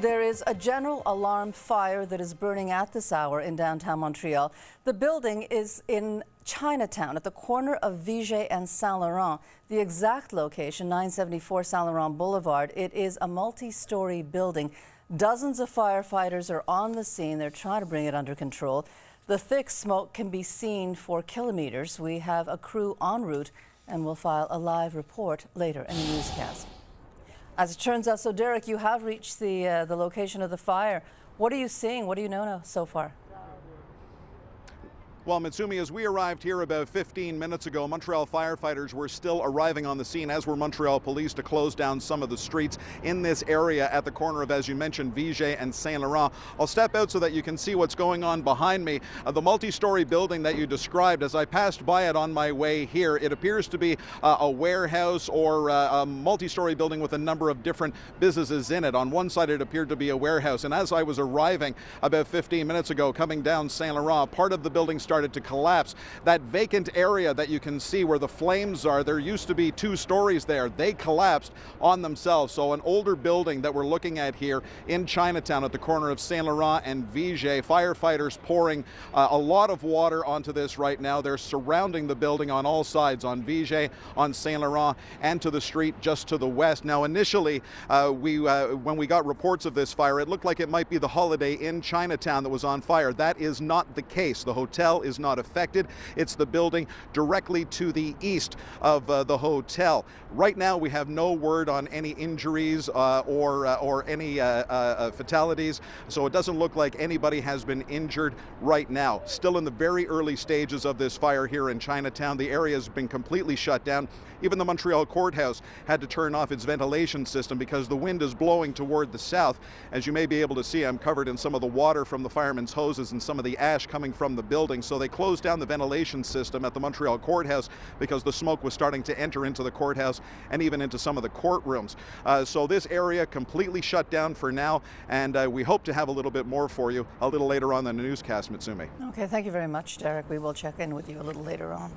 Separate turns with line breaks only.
There is a general alarm fire that is burning at this hour in downtown Montreal. The building is in Chinatown at the corner of Viger and Saint Laurent. The exact location, 974 Saint Laurent Boulevard. It is a multi-story building. Dozens of firefighters are on the scene. They're trying to bring it under control. The thick smoke can be seen for kilometers. We have a crew en route and we'll file a live report later in the newscast. As it turns out, so Derek, you have reached the location of the fire. What are you seeing? What do you know now so far?
Well, Mitsumi, as we arrived here about 15 minutes ago, Montreal firefighters were still arriving on the scene, as were Montreal police, to close down some of the streets in this area at the corner of, as you mentioned, Viger and Saint Laurent. I'll step out so that you can see what's going on behind me. The multi-story building that you described, as I passed by it on my way here, it appears to be a warehouse or a multi-story building with a number of different businesses in it. On one side, it appeared to be a warehouse, and as I was arriving about 15 minutes ago, coming down Saint Laurent, part of the building started to collapse. That vacant area that you can see where the flames are, there used to be 2 stories there. They collapsed on themselves. So an older building that we're looking at here in Chinatown at the corner of Saint Laurent and Viger. Firefighters pouring a lot of water onto this right now. They're surrounding the building on all sides, on Viger, on Saint Laurent, and to the street just to the west. Now initially, when we got reports of this fire, it looked like it might be the Holiday Inn Chinatown that was on fire. That is not the case. The hotel is not affected. It's the building directly to the east of the hotel. Right now, we have no word on any injuries or any fatalities, so it doesn't look like anybody has been injured right now. Still in the very early stages of this fire here in Chinatown. The area has been completely shut down. Even the Montreal courthouse had to turn off its ventilation system because the wind is blowing toward the south. As you may be able to see, I'm covered in some of the water from the firemen's hoses and some of the ash coming from the building. So they closed down the ventilation system at the Montreal courthouse because the smoke was starting to enter into the courthouse and even into some of the courtrooms. So this area completely shut down for now, and we hope to have a little bit more for you a little later on in the newscast, Mitsumi.
Okay, thank you very much, Derek. We will check in with you a little later on.